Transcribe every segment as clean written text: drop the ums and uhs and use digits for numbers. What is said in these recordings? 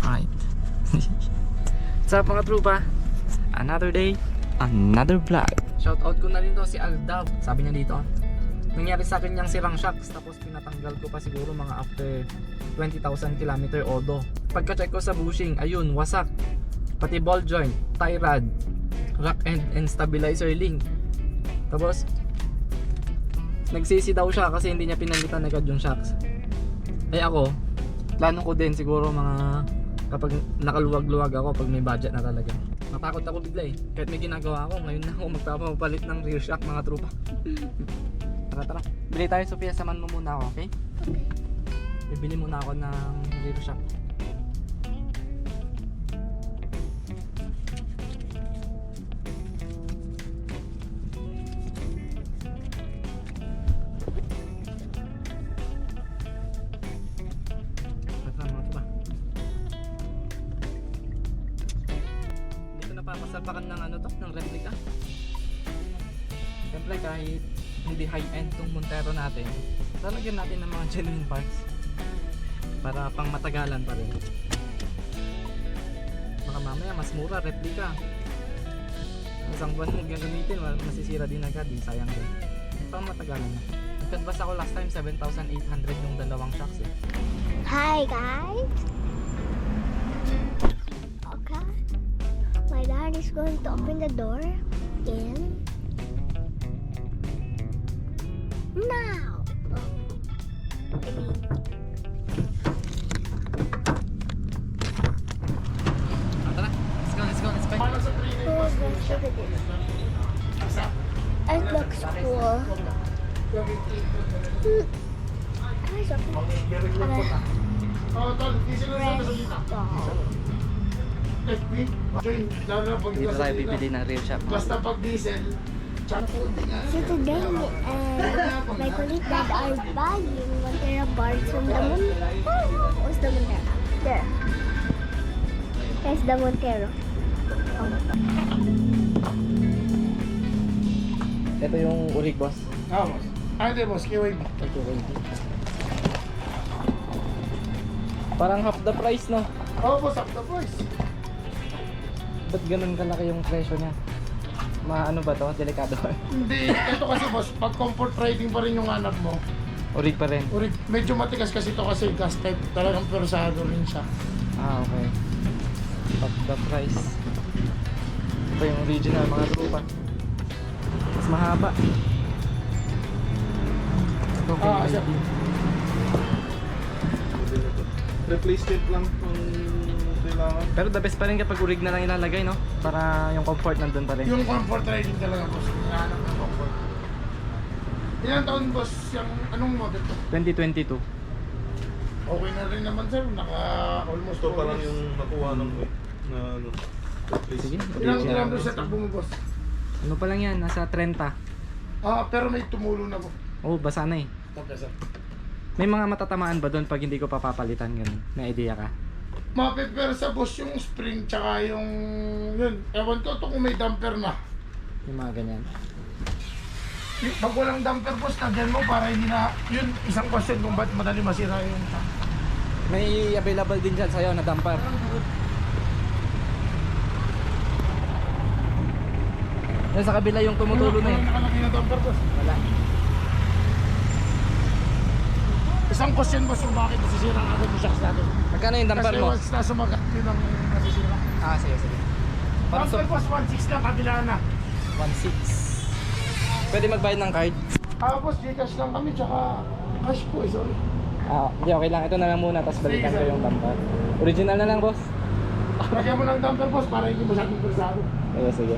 Alright. What's up mga trupa? Another day, another vlog. Shoutout ko na rin to si Aldab. Sabi niya dito, nangyari sa akin yung sirang shocks, tapos pinatanggal ko pa siguro mga after 20,000 km odo. Pagka-check ko sa bushing, ayun, wasak. Pati ball joint, tie rod, rack end and stabilizer link. Tapos nagsisi daw siya kasi hindi niya pinalitan agad yung shocks. Eh ako, plano ko din siguro mga kapag nakaluwag-luwag ako, pag may budget na talaga. Natakot ako bigla eh. Kahit may ginagawa ako, ngayon na ako magpapapalit ng rear shock mga trupa. Tara. Bili tayo, Sophia, samahan mo muna ako, okay? Okay. Bibili muna ako ng rear shock. Papasapakan ng ano to, ng replica. Siyempre kahit hindi high-end tong Montero natin, lalagyan natin ng mga genuine parts para pang matagalan pa rin. Baka mamaya mas mura, replica. Isang buwan mo gagamitin, masisira din agad, din sayang din. Pang matagalan na. Nagkadbas ako last time, 7,800 yung dalawang shocks eh. Hi guys. Okay. My dad is going to open the door in now. Tara, let's go. Oh, look at this. It looks cool. Guys, Dito tayo bibili ng rear shock. Basta pag diesel, so today, my colleague dad are buying Montero bars from the Montero. Where's the Montero? There. There's the Montero. Ito yung urig, boss. boss. Hindi boss, kiway. Parang half the price, no? Boss, up the price. Ba't ganun kalaki yung presyo niya? Ano ba to? Delikado. Hindi, ito kasi boss, pag comfort riding pa rin yung hanap mo. Urig pa rin. Urig, medyo matigas kasi ito kasi gas type, talagang persado rin siya. Ah, okay. Half the price. Ito yung original, mga trupa. Mas mahaba. Ito, Siya. Replacement lang kung kailangan. pero the best pa rin kapag urig na lang ilalagay, no? Para yung comfort nandun pa rin. Yung comfort riding talaga boss, hinahanap ng comfort. Ilang taon boss, yung anong model to? 2022. Okay na rin naman sir, naka almost Ito 4 pa lang years. yung nakuha ng na ano. Sige, Ilang original. kilometers sa takbo mo boss? Ano pa lang yan? Nasa 30. Pero may tumulo na po. Oh, basa na eh. Okay sir. May mga matatamaan ba doon pag hindi ko papapalitan? Ganun. May idea ka? Mapipera sa boss yung spring tsaka yung yun. Ewan ko to kung may damper na. Yung mga ganyan. Pag walang damper boss, tagyan mo para hindi na yun isang question kung ba't madali masira yung tank. May available din dyan sa'yo na damper. Yan sa kabila yung tumutulo na eh. Walang nakalagay na damper boss. Wala. Isang question boss kung bakit nasisira ang agad yung shocks natin. Magkano yung damper Kasi mo? once na sumagat yun ang nasisira. Sige. Parang Damper boss 1.6 lang, kabila na. 1.6. Pwede magbayad ng card? Boss, Gcash lang kami tsaka cash po sorry. Hindi, okay lang. Ito na lang muna, tapos balikan ko Sige, yung damper. Original na lang, boss. Lagyan mo ng damper boss para hindi masyadong persado. Sige.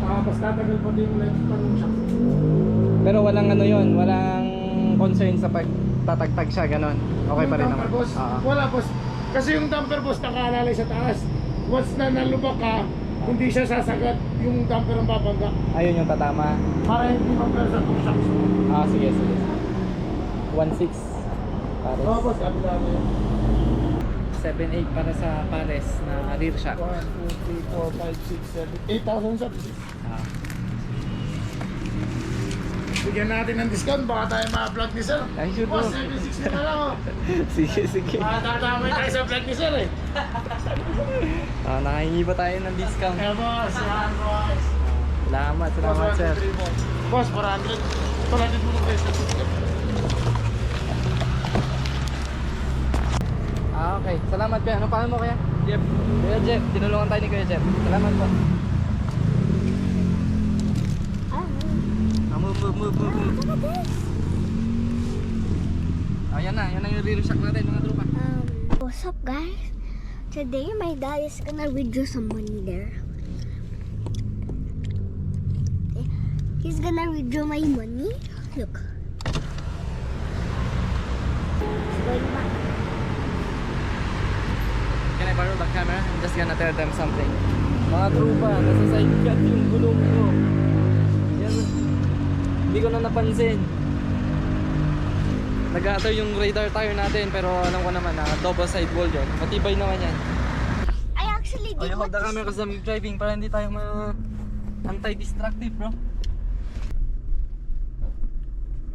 Tapos tatagal pa din yung lifespan ng shocks. Pero walang ano yun, walang concern sa pagtatagtag siya, ganon. Okay pa rin Yung naman. damper, boss? Wala boss. Kasi yung damper boss nakaalalay sa taas. Once na nalubak ka, hindi siya sasagat yung damper ang babangga. Ayun yung tatama. Para hindi mapersa itong shocks. Sige. 1.6. Pares. Boss, kabila na yun. 7.8 para sa pares na rear shock. 1, 2, 3, 4, 5, 6, 7, 8,000 sa Ah. Bigyan natin ng discount, baka tayo ma-vlog ni Sir. Ay, sure Boss, po. 760 na lang oh. Sige, sige. Tatamay tayo sa vlog ni Sir eh. Nakahingi pa tayo ng discount. Kaya boss, yan boss. Salamat, salamat sir. Boss, 400. 400 mo na guys. Okay. Salamat kuya. Ano pangalan mo kuya? Jeff. Kuya Jeff. Tinulungan tayo ni Kuya Jeff. Salamat po. Move. Look at this. Ayan na yung real shock natin mga tropa. What's up, guys? Today, my dad is gonna withdraw some money there. He's gonna withdraw my money. Look. It's going back. Can I borrow the camera? I'm just gonna tell them something. Mga tropa, nasa side cut yung gulong ko. Yan. Hindi ko na napansin. Nag-aater yung radar tire natin pero alam ko naman na double side wall yun. Matibay naman yan. I actually O did yung hold the what camera kasi I'm driving para hindi tayo anti-distractive bro.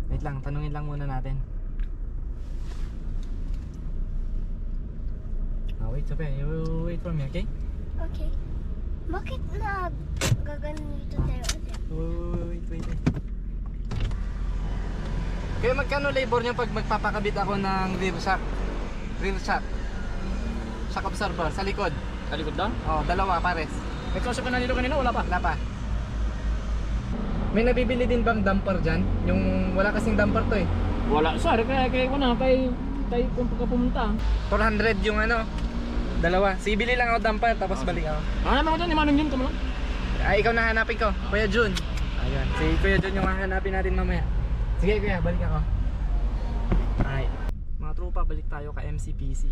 Wait lang, tanungin lang muna natin. Wait, Sophia, you wait for me, okay? Okay. Bakit na gaganito tayo ulit? Wait. Kaya magkano labor niyo pag magpapakabit ako ng rear shock? Rear shock. Shock absorber sa likod. Sa likod lang? Oh, dalawa pares. May kausap ka na dito kanina, wala pa? Wala pa. May nabibili din bang dumper dyan? Yung wala kasing dumper to eh. Wala, sorry, kaya ko na, kay kung pagka pumunta. 400 yung ano. Dalawa. Sige, bili lang ako dumper tapos balik ako. Naman ko dyan, imanong yun, kamo lang. Ay, ikaw na hanapin ko. Kuya Jun. Ayun. Si Kuya Jun yung hahanapin natin mamaya. Sige kuya, balik ako. Ay. Mga tropa, balik tayo ka MCPC.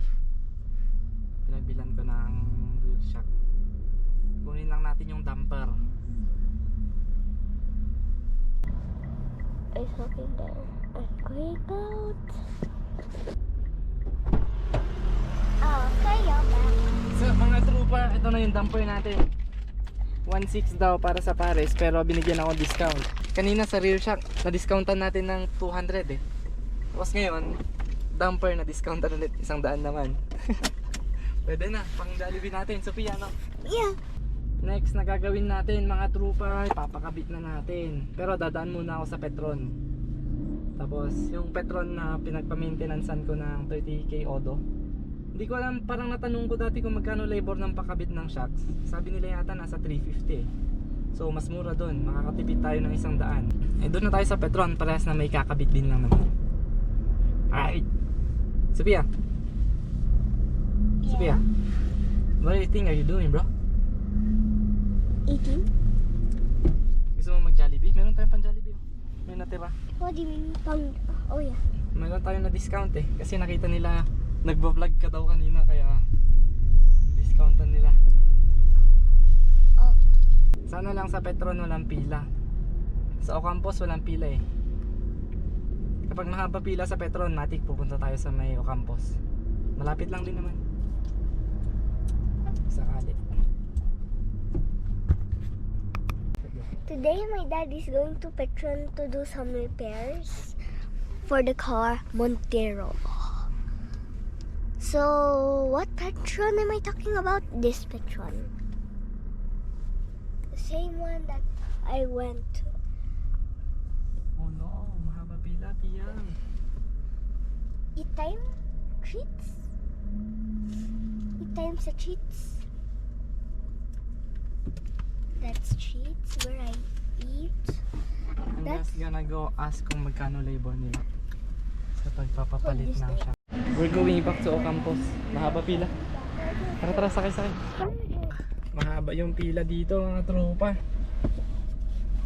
Pinabilan ko ng rear shock. Kunin lang natin yung dumper. It's walking there. I'm going out. Okay, I'm back. So mga tropa, ito na yung dumper natin. 1.6 daw para sa pares pero binigyan ako discount. Kanina sa rear shock, na-discountan natin ng 200 eh. Tapos ngayon, dumper na discountan ulit, 100 naman. Pwede na, pang Jollibee natin. Sophia, no? Yeah. Next na gagawin natin mga trupa, papakabit na natin. Pero dadaan muna ako sa Petron. Tapos yung Petron na pinagpa-maintenancean ko ng 30k Odo. Hindi ko alam, parang natanong ko dati kung magkano labor ng pakabit ng shocks. Sabi nila yata nasa 350 eh. So mas mura doon, makakatipid tayo ng 100. Eh doon na tayo sa Petron, parehas na may kakabit din lang naman. Alright. Sophia. Sophia. What do you think are you doing, bro? Eating? Gusto mo mag-Jollibee? Meron tayong pan-Jollibee. May natira. What do you mean? Oh yeah. Meron tayong na discount eh. Kasi nakita nila nagbablog ka daw kanina kaya discountan nila. Oh. Sana lang sa Petron walang pila. Sa Ocampos walang pila eh. Kapag mahaba pila sa Petron, matik pupunta tayo sa may Ocampos. Malapit lang din naman. Sakali. Today, my dad is going to Petron to do some repairs for the car Montero. So, what Petron am I talking about? This Petron. The same one that I went to. Oh no, mahaba pila, tiyang. Eat time treats? Eat time sa treats? That's treats where I eat. I'm That's- just gonna go ask kung magkano labor nila sa pagpapapalit Oh, this ng day. siya. We're going back to Ocampos. Mahaba pila. Tara, sakay. Mahaba yung pila dito mga tropa.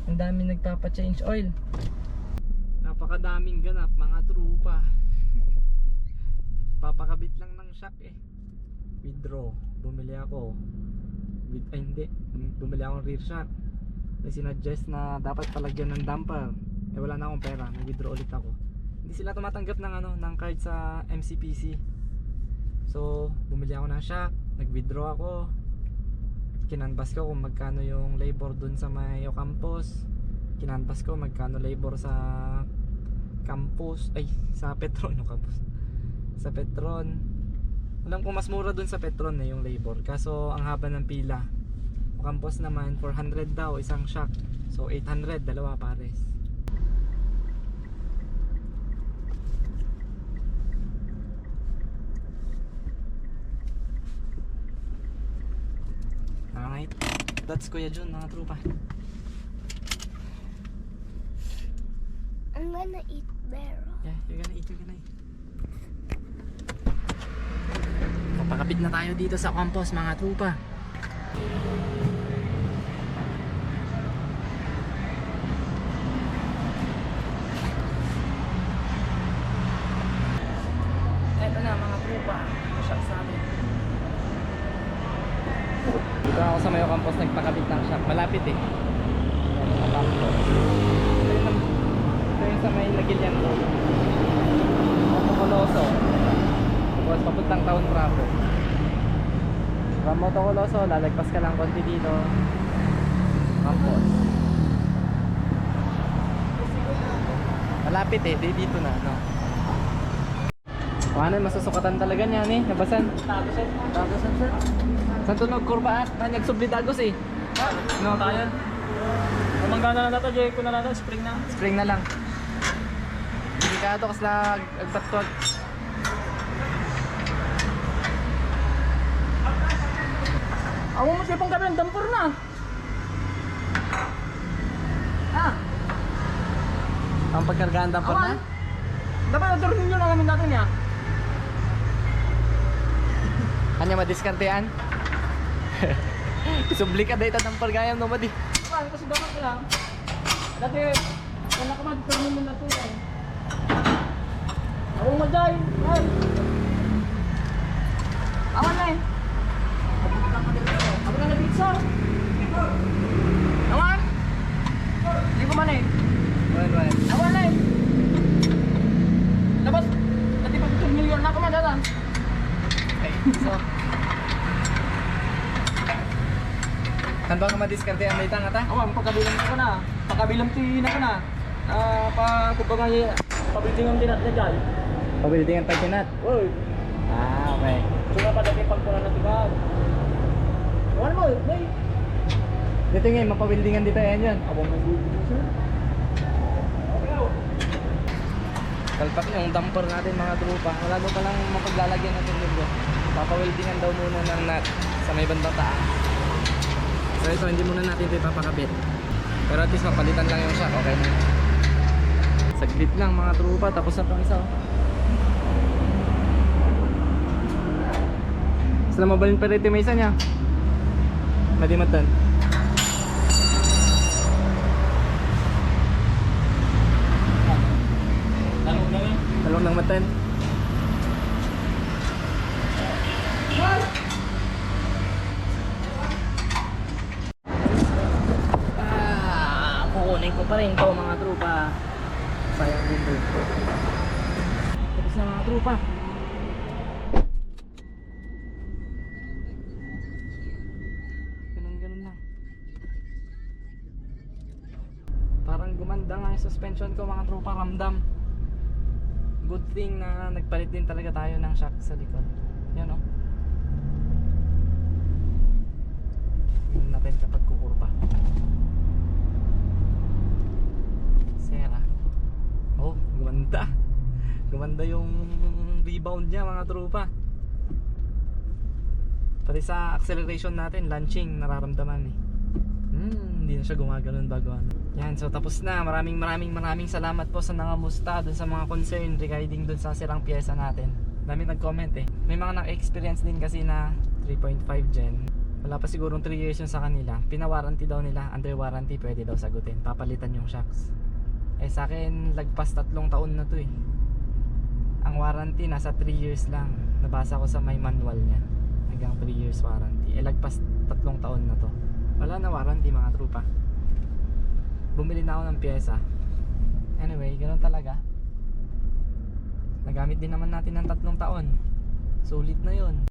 Ang dami nagpapa-change oil. Napakadaming ganap mga tropa. Papakabit lang ng shock eh. Withdraw. Bumili ako. Bumili akong rear shock. May sinuggest na dapat palagyan ng damper. Eh wala na akong pera. Nag-withdraw ulit ako. Hindi sila tumatanggap ng card sa MCPC. So, bumili ako ng shock, nag-withdraw ako. Kinanbas ko kung magkano yung labor dun sa may Ocampos. kinanpas ko magkano labor sa campus, ay sa Petron, no campus, sa Petron. Alam ko mas mura dun sa Petron na yung labor, kaso ang haba ng pila. Campus naman 400 daw isang shock, so 800 dalawa pares. Alright, that's Kuya Jun mga trupa. I'm gonna eat barrel. Yeah, you're gonna eat. Papakapit na tayo dito sa campus mga trupa. Eto na mga trupa, shock sa amin. Dito ako sa Mayo Campus nagpakabit ng shock. Malapit eh. Ito yung sa may Lagilian ko. Motocoloso. Tapos papuntang Town Proper. From Motocoloso, lalagpas ka lang konti dito. Campus. Malapit eh, dito na, no? Paano, masusukatan talaga niyan eh, nabasan. Tagusan sir. Sa tunog kurba at nagsubli dagos eh. No, Tayo. Kumanggana na nato, Jay. Kung na nato, spring na. spring na lang. Hindi ka ito kasi agtatwag. Ako mo sipang kami, dampor na. Ah, Ang pagkargaan dampor na. dapat naturunin nyo na namin natin ya. Kanya madiskantean. Isubli ka dahil dampor gayam no madi. Kasi dapat lang. Dati, kung nakamad, turunin mo na ito yan. Ako mo, Jay. Ay. Awan na eh. Ako na nabitsa. Awan. Hindi ko man eh. Well. Awan na eh. Dapat, dati pa 2 million na ako man datan. Okay, so kan ba nga madiskantean may tanga ta? Awan, pagkabilang ko na. Pagkabilang tina ko na. Kumbaga, pabiling din natin, Jay. Pabiliting ang tagkinat. Uy. Ah, okay. Suna pa dati pagpunan ng tibag. Awan mo, may. Dito nga, mapabildingan dito yan yun. Abang nag-uubos sir. Kalpak yung damper natin mga trupa. Wala daw palang mapaglalagyan natin nito. Papawildingan daw muna ng nut sa may bandang taas. So ito, hindi muna natin ito ipapakabit. Pero at least mapalitan lang yung shock, okay na. Saglit lang mga trupa, tapos na itong isa. Sila mabalin pa rin may isa niya. Madimatan. Talong ng matan. Kukunin ko pa rin ito mga trupa. Sayang din ito. Tapos na mga trupa. Ganun lang. Parang gumanda nga yung suspension ko mga trupa, ramdam. Good thing na nagpalit din talaga tayo ng shock sa likod. Yan o. Tingnan natin kapag kukurba. Sera. Oh, gumanda. Gumanda yung rebound niya mga trupa. Pati sa acceleration natin, launching, nararamdaman eh. Hindi na siya gumagano'n bago ano. Yan, so tapos na. Maraming salamat po sa nangamusta dun sa mga concern regarding dun sa sirang pyesa natin. Dami nag-comment eh. May mga naka-experience din kasi na 3.5 gen. Wala pa sigurong 3 years yun sa kanila. Pina-warranty daw nila, under warranty pwede daw sagutin. Papalitan yung shocks. Eh sa akin, lagpas 3 taon na to eh. Ang warranty nasa 3 years lang. Nabasa ko sa may manual niya. Hanggang 3 years warranty. Eh lagpas 3 taon na to. Wala na warranty mga trupa. Bumili na ako ng pyesa. Anyway, ganoon talaga. Nagamit din naman natin ng 3 taon. Sulit na yun.